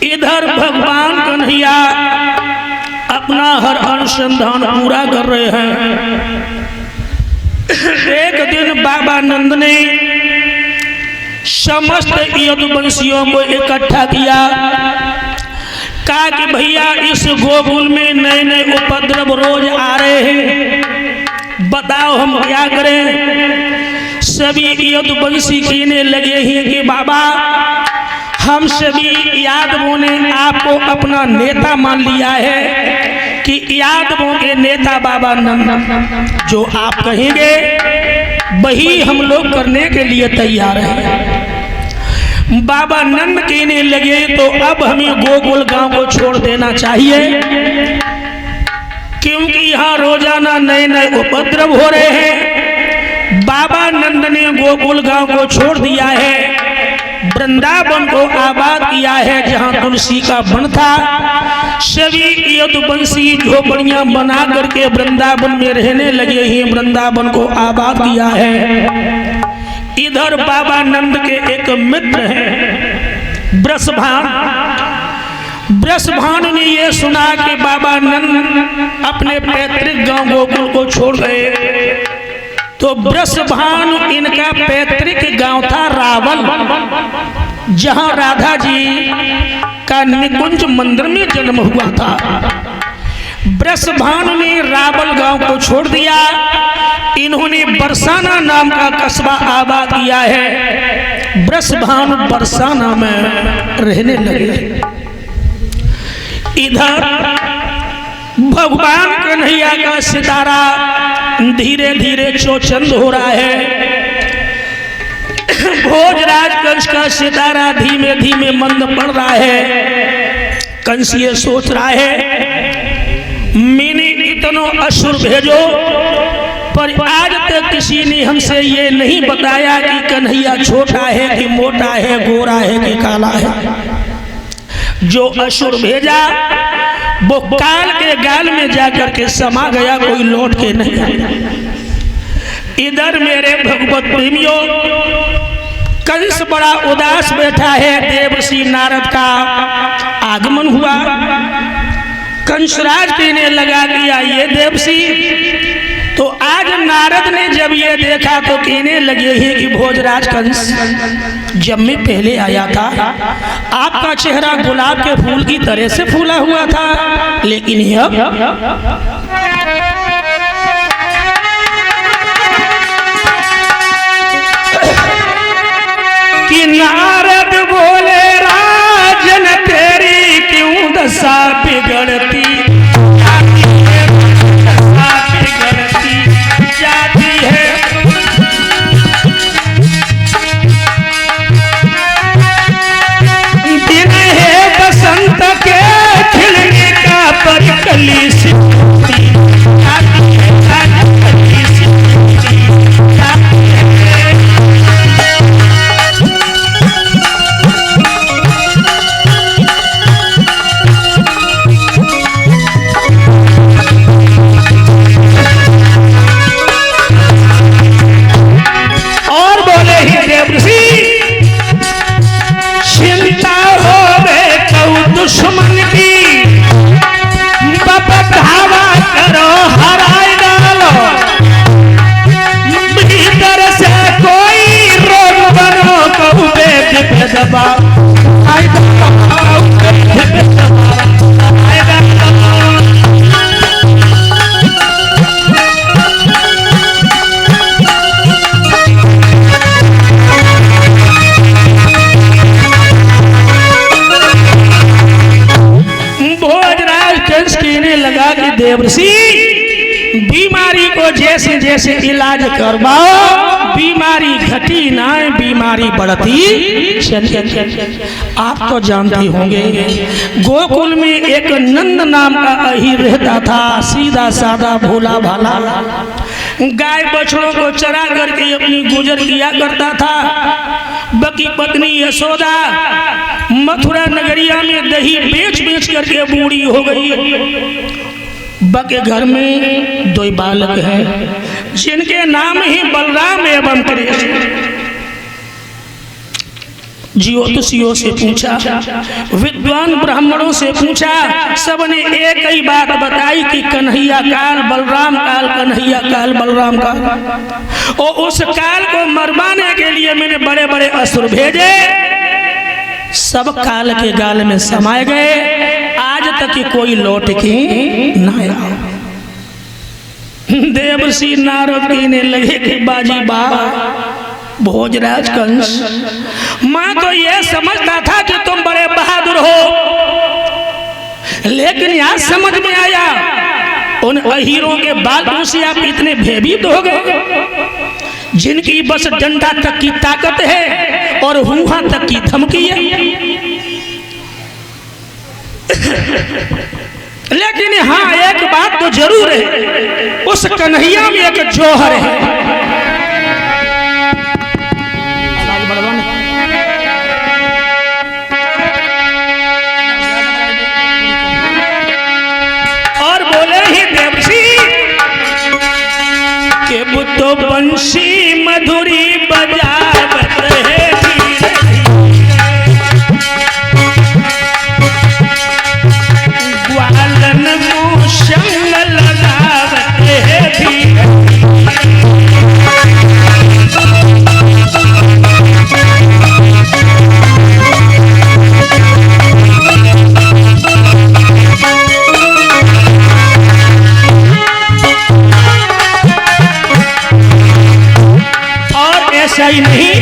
इधर भगवान कन्हैया अपना हर अनुसंधान पूरा कर रहे हैं। एक दिन बाबा नंद ने समस्त यदुवंशियों को इकट्ठा किया, कहा कि भैया इस गोकुल में नए नए उपद्रव रोज आ रहे हैं, बताओ हम क्या करें। सभी यदुवंशी कहने लगे हैं कि बाबा हम सभी यादवों ने आपको अपना नेता मान लिया है कि यादवों के नेता बाबा नंद, जो आप कहेंगे वही हम लोग करने के लिए तैयार हैं। बाबा नंद कहने लगे तो अब हमें गोकुल गांव को छोड़ देना चाहिए, क्योंकि यहाँ रोजाना नए नए उपद्रव हो रहे हैं। बाबा नंद ने गोकुल गांव को छोड़ दिया है, वृंदावन को आबाद किया है जहाँ तुलसी का वन था। सभी यदुवंशी झोपड़ियां बना करके वृंदावन में रहने लगे ही वृंदावन को आबाद किया है। इधर बाबा नंद के एक मित्र हैं वृषभानु ने ये सुना कि बाबा नंद अपने पैतृक गांव गोकुल को छोड़ गए, तो वृषभानु इनका पैतृक गांव था रावल, जहां राधा जी का निकुंज मंदिर में जन्म हुआ था। वृषभानु ने रावल गांव को छोड़ दिया, इन्होंने बरसाना नाम का कस्बा आबाद किया है। वृषभानु बरसाना में रहने लगे। इधर भगवान कन्हैया का सितारा धीरे धीरे चौचंद हो रहा है। भोजराज कंस का सितारा धीमे धीमे मंद पड़ रहा है। कंस ये सोच रहा है मैंने इतनो असुर भेजो, पर आज तक किसी ने हमसे ये नहीं बताया कि कन्हैया छोटा है कि मोटा है, गोरा है कि काला है। जो असुर भेजा वो काल के गाल में जाकर के समा गया, कोई लौट के नहीं आया। इधर मेरे भगवत प्रेमियों, कंस बड़ा उदास बैठा है। देवर्षि नारद का आगमन हुआ। कंसराज कहने लगा दिया ये देवर्षि, तो आज नारद ने जब ये देखा तो कहने लगे हैं कि भोजराज कंस, जब मैं पहले आया था आपका चेहरा गुलाब के फूल की तरह से फूला हुआ था, लेकिन अब कि नारद बोले राजन तेरी क्यों दशा बिगड़ती जाती है। दिन है बसंत के खिलने का पर कली सी जाती है, कली सी जाती है। दुश्मन की धावा करो हराए डालो, भीतर से कोई रोग बनो कबूबे दबा देवर्षि बीमारी को जैसे जैसे इलाज करवाओ बीमारी घटी ना बीमारी बढ़ती चली। आप तो जानते होंगे गोकुल में एक नंद नाम का अहीर रहता था, सीधा साधा भोला भाला, गाय बछड़ों को चरा करके अपनी गुजर किया करता था। बकी पत्नी यशोदा मथुरा नगरिया में दही बेच बेच करके बूढ़ी हो गई। बके घर में 2 बालक हैं जिनके नाम ही बलराम एवं कृष्ण। ज्योतिषियों से पूछा, विद्वान ब्राह्मणों से पूछा, सबने एक ही बात बताई कि कन्हैया काल बलराम काल, कन्हैया काल बलराम काल। और उस काल को मरवाने के लिए मैंने बड़े बड़े असुर भेजे, सब काल के गाल में समाये गए, आज तक कि कोई लौट के न आया। देवर्षि नारद कहने लगे कि बाजी बा भोजराज कंस, मैं तो ये समझता था कि तुम बड़े बहादुर हो, लेकिन आज समझ में आया उन अहीरों के बालों से आप इतने भयभीत हो गए, जिनकी बस डंडा तक की ताकत है और हुआ तक की धमकी है। लेकिन हाँ, एक बात तो जरूर है, उस कन्हैया में एक जौहर है। और बोले ही देवर्षि के वो तो बंशी मधुरी बजावत है, ग्वालन मूषंग लगावत है। और ऐसा ही नहीं,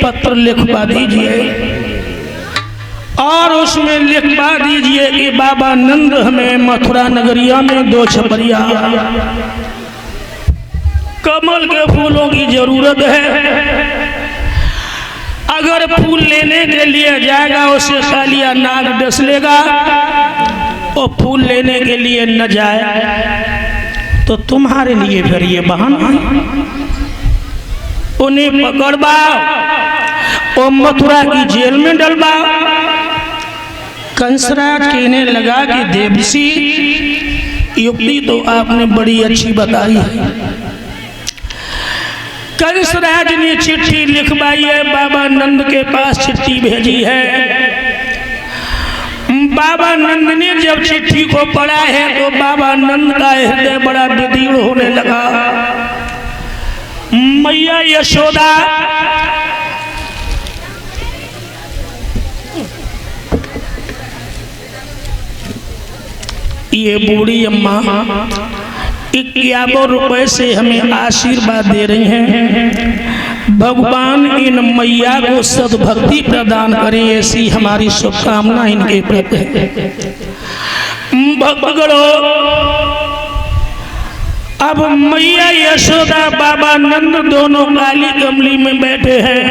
पत्र लिखवा दीजिए और उसमें लिखवा दीजिए कि बाबा नंद हमें मथुरा नगरिया में 2 छपरिया कमल के फूलों की जरूरत है। अगर फूल लेने के लिए जाएगा उसे सालिया नाग डस लेगा और फूल लेने के लिए न जाए तो तुम्हारे लिए फिर ये बहाना उन्हें पकड़वा और मथुरा की जेल में डलवा। कंसरा कहने लगा कि देवसी युक्ति तो आपने बड़ी अच्छी बताई है। कंसराज ने चिट्ठी लिखवाई है, बाबा नंद के पास चिट्ठी भेजी है। बाबा नंद ने जब चिट्ठी को पढ़ा है तो बाबा नंद का हृदय बड़ा विदीर्ण होने लगा। मैया यशोदा ये बूढ़ी अम्मा 51 रुपए से हमें आशीर्वाद दे रही हैं। भगवान इन मैया को सद्भक्ति प्रदान करे, ऐसी हमारी शुभकामना इनके प्रति है। भक्तगणों, अब मैया यशोदा बाबा नंद दोनों काली कमली में बैठे हैं।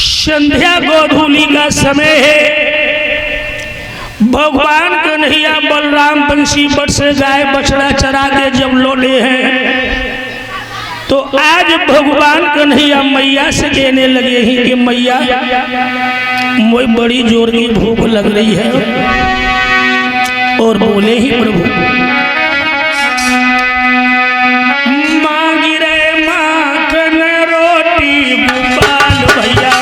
संध्या गोधूली का समय है। भगवान कन्हैया बलराम बंशी बट से गाय बछड़ा चरा के जब लौटे हैं तो आज भगवान कन्हैया मैया से कहने लगे हैं कि मैया मुझे बड़ी जोर की भूख लग रही है। और बोले ही प्रभु मांगी रे माखन रोटी गोपाल भैया,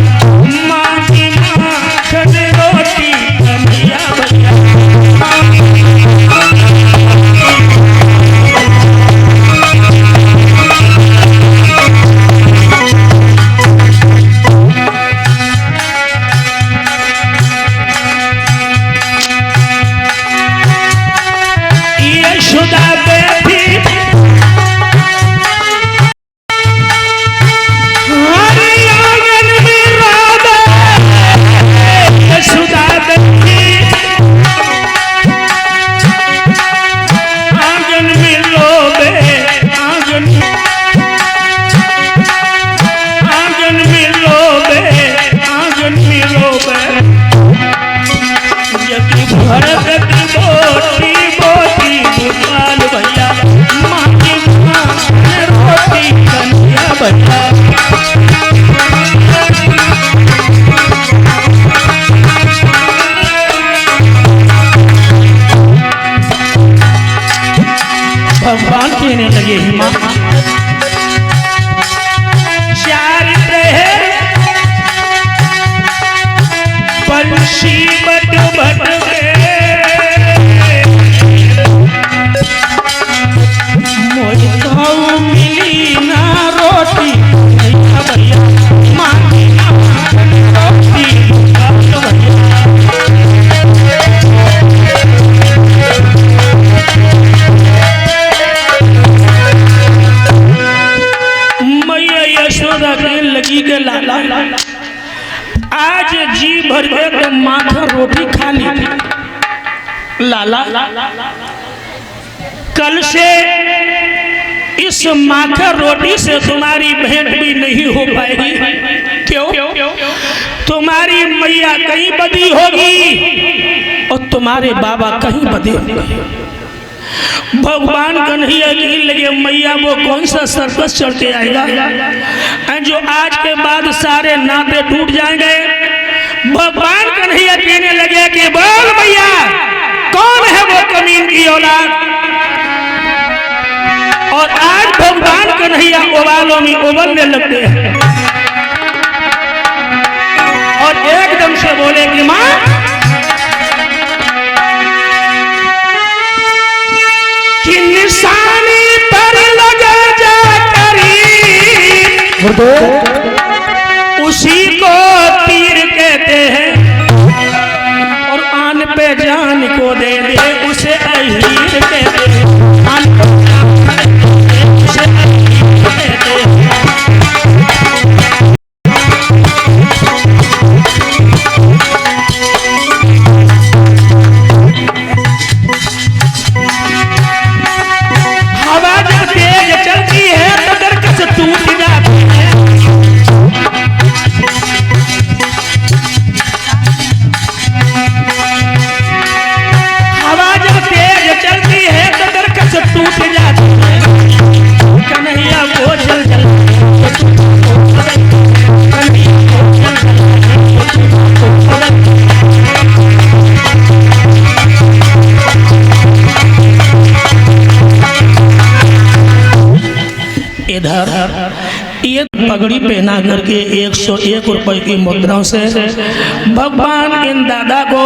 मांगी माखन रोटी कन्हैया भैया। भगवान कहने लगे माँ 4 प्रहर पंछी बट बट मुझको मिली ना रोटी भैया, मांगी रोटी लगी के लाला आज जी भर के तो माथा रोटी खा ली लाला, कल से इस माथा रोटी से तुम्हारी भेंट भी नहीं हो पाएगी। क्यों? तुम्हारी मैया कहीं बदी होगी और तुम्हारे बाबा कहीं बदे होंगे। भगवान कन्हैया की लगे मैया वो कौन सा सर्कस चढ़ के आएगा जो आज के बाद सारे नाते टूट जाएंगे। भगवान कन्हैया कहने लगे कि बोल मैया कौन है वो कमीन की औलाद। और आज भगवान कन्हैया ओवालों में उबलने लगते हैं और एकदम से बोले कि माँ निशानी पर लगे जा करी उसी को तीर कहते हैं और आन पे जान को दे दे उसे अहीर कहते हैं। आन पे जान उसे अहीर कहते हैं। पगड़ी पहना करके 101 रुपए की मुद्राओं से भगवान इन दादा को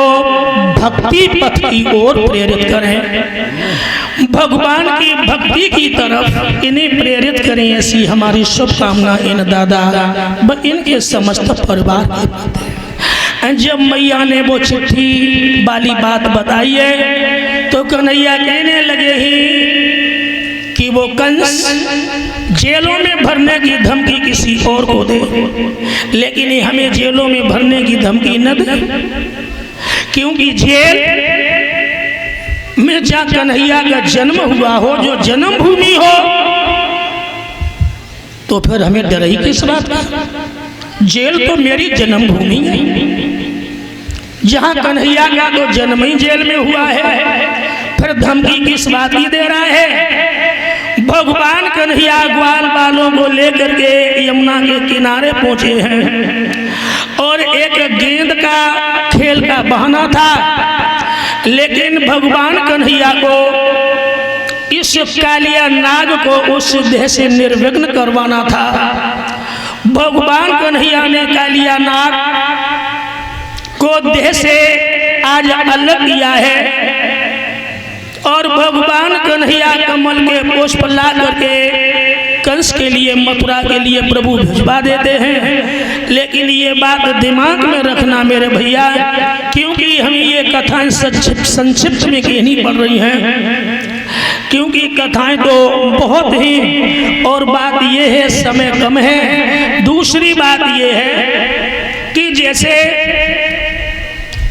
भक्ति पथ की ओर प्रेरित करें, भगवान की भक्ति की तरफ इन्हें प्रेरित करें। ऐसी हमारी शुभकामना इन दादा व इनके समस्त परिवार के। जब मैया ने वो चिट्ठी वाली बात बताई है तो कन्हैया कहने लगे ही कि वो कंस जेलों में भरने की धमकी किसी और को दे, लेकिन ये हमें जेलों में भरने की धमकी न दे, क्योंकि जेल में जहाँ कन्हैया का जन्म हुआ हो, जो जन्मभूमि हो, तो फिर हमें डर ही किस बात का? जेल तो मेरी जन्मभूमि है, जहाँ कन्हैया का तो जन्म ही जेल में हुआ है, फिर धमकी किस बात की दे रहा है? भगवान कन्हैया ग्वाल बालों को लेकर के यमुना के किनारे पहुंचे हैं और एक गेंद का खेल का बहाना था, लेकिन भगवान कन्हैया को इस कालिया नाग को उस देह से निर्विघ्न करवाना था। भगवान कन्हैया ने कालिया नाग को देह से आज अलग किया है और भगवान कन्हैया कमल के पुष्प ला करके कंस के लिए, मथुरा के लिए प्रभु भिजवा देते हैं। लेकिन ये बात दिमाग में रखना मेरे भैया, क्योंकि हमें ये कथाएं संक्षिप्त में कहनी पड़ रही हैं, क्योंकि कथाएं तो बहुत ही, और बात ये है समय कम है। दूसरी बात ये है कि जैसे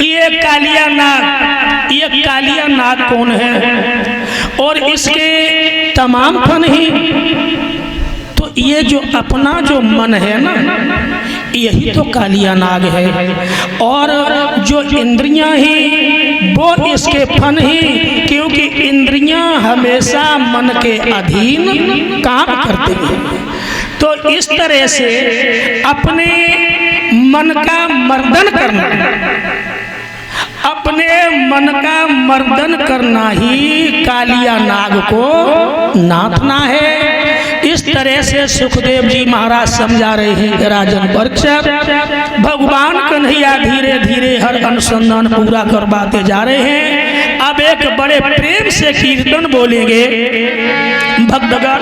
ये कालिया नाग कौन है और इसके तमाम फन ही, तो ये जो अपना जो मन है ना, यही तो कालिया नाग है, और जो इंद्रियां ही वो इसके फन ही, क्योंकि इंद्रियां हमेशा मन के अधीन काम करती हैं। तो इस तरह से अपने मन का मर्दन करना, अपने मन का मर्दन करना ही कालिया नाग को नाथना है। इस तरह से सुखदेव जी महाराज समझा रहे हैं कि राजन परीक्षित, भगवान कन्हैया धीरे धीरे हर अनुसंधान पूरा करवाते जा रहे हैं। अब एक बड़े प्रेम से कीर्तन बोलेंगे भक्तगण।